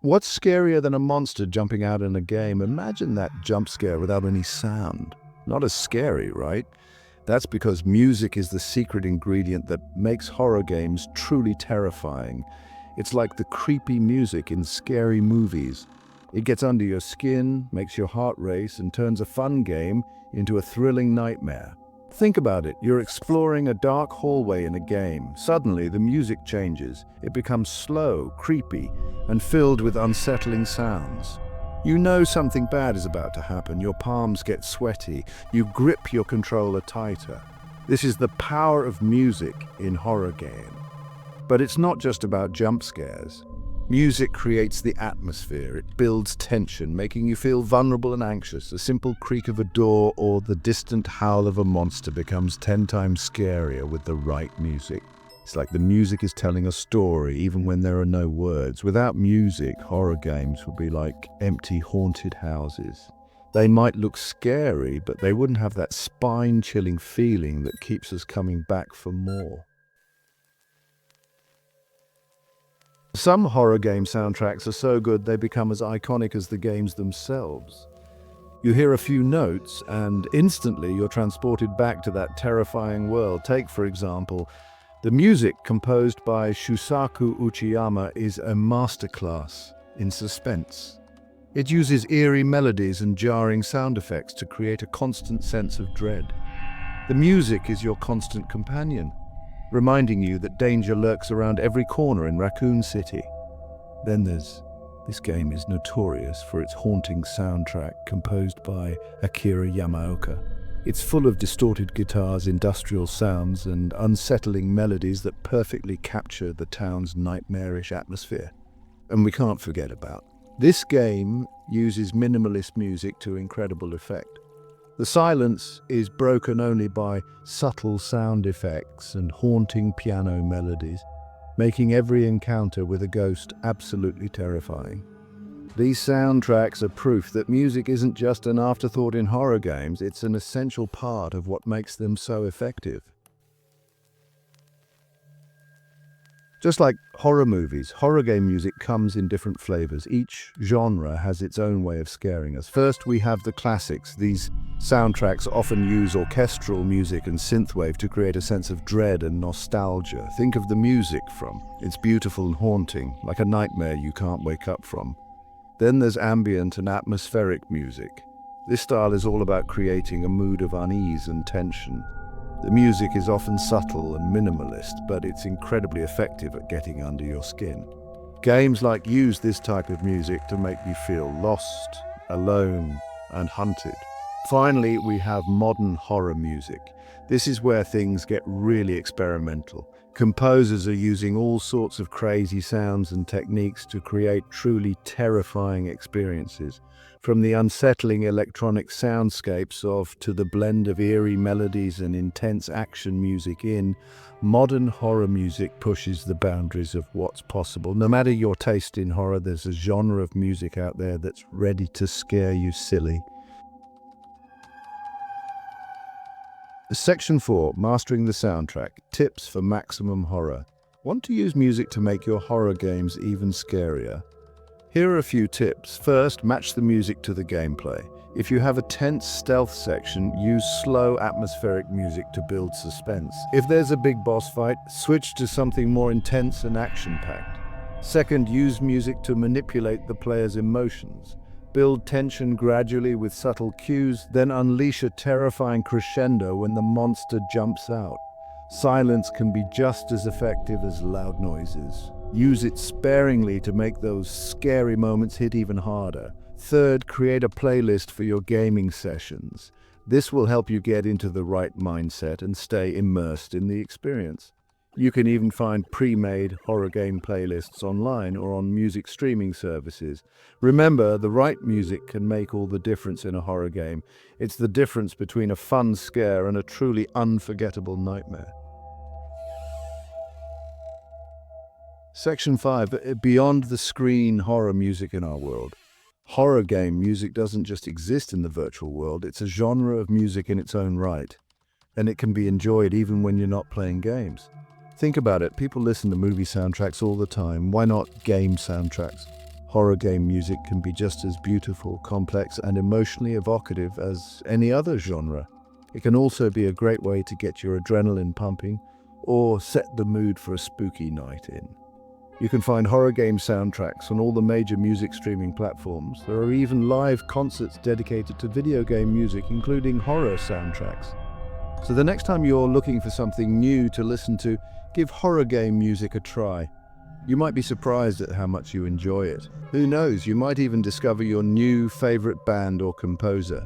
What's scarier than a monster jumping out in a game? Imagine that jump scare without any sound. Not as scary, right? That's because music is the secret ingredient that makes horror games truly terrifying. It's like the creepy music in scary movies. It gets under your skin, makes your heart race, and turns a fun game into a thrilling nightmare. Think about it. You're exploring a dark hallway in a game. Suddenly, the music changes. It becomes slow, creepy, and filled with unsettling sounds. You know something bad is about to happen. Your palms get sweaty. You grip your controller tighter. This is the power of music in horror game. But it's not just about jump scares. Music creates the atmosphere. It builds tension, making you feel vulnerable and anxious. A simple creak of a door or the distant howl of a monster becomes 10 times scarier with the right music. It's like the music is telling a story, even when there are no words. Without music, horror games would be like empty, haunted houses. They might look scary, but they wouldn't have that spine-chilling feeling that keeps us coming back for more. Some horror game soundtracks are so good they become as iconic as the games themselves. You hear a few notes and instantly you're transported back to that terrifying world. Take, for example, the music composed by Shusaku Uchiyama is a masterclass in suspense. It uses eerie melodies and jarring sound effects to create a constant sense of dread. The music is your constant companion, reminding you that danger lurks around every corner in Raccoon City. Then there's this game is notorious for its haunting soundtrack composed by Akira Yamaoka. It's full of distorted guitars, industrial sounds, and unsettling melodies that perfectly capture the town's nightmarish atmosphere. And we can't forget about this game uses minimalist music to incredible effect. The silence is broken only by subtle sound effects and haunting piano melodies, making every encounter with a ghost absolutely terrifying. These soundtracks are proof that music isn't just an afterthought in horror games, it's an essential part of what makes them so effective. Just like horror movies, horror game music comes in different flavors. Each genre has its own way of scaring us. First, we have the classics. These soundtracks often use orchestral music and synthwave to create a sense of dread and nostalgia. Think of the music from It's Beautiful and Haunting, like a nightmare you can't wake up from. Then there's ambient and atmospheric music. This style is all about creating a mood of unease and tension. The music is often subtle and minimalist, but it's incredibly effective at getting under your skin. Games like use this type of music to make you feel lost, alone, and hunted. Finally, we have modern horror music. This is where things get really experimental. Composers are using all sorts of crazy sounds and techniques to create truly terrifying experiences. From the unsettling electronic soundscapes to the blend of eerie melodies and intense action music modern horror music pushes the boundaries of what's possible. No matter your taste in horror, there's a genre of music out there that's ready to scare you silly. Section 4, Mastering the Soundtrack, Tips for Maximum Horror. Want to use music to make your horror games even scarier? Here are a few tips. First, match the music to the gameplay. If you have a tense stealth section, use slow atmospheric music to build suspense. If there's a big boss fight, switch to something more intense and action-packed. Second, use music to manipulate the player's emotions. Build tension gradually with subtle cues, then unleash a terrifying crescendo when the monster jumps out. Silence can be just as effective as loud noises. Use it sparingly to make those scary moments hit even harder. Third, create a playlist for your gaming sessions. This will help you get into the right mindset and stay immersed in the experience. You can even find pre-made horror game playlists online or on music streaming services. Remember, the right music can make all the difference in a horror game. It's the difference between a fun scare and a truly unforgettable nightmare. Section 5, Beyond the Screen Horror Music in Our World. Horror game music doesn't just exist in the virtual world, it's a genre of music in its own right. And it can be enjoyed even when you're not playing games. Think about it, people listen to movie soundtracks all the time. Why not game soundtracks? Horror game music can be just as beautiful, complex, and emotionally evocative as any other genre. It can also be a great way to get your adrenaline pumping or set the mood for a spooky night in. You can find horror game soundtracks on all the major music streaming platforms. There are even live concerts dedicated to video game music, including horror soundtracks. So the next time you're looking for something new to listen to, give horror game music a try. You might be surprised at how much you enjoy it. Who knows, you might even discover your new favorite band or composer.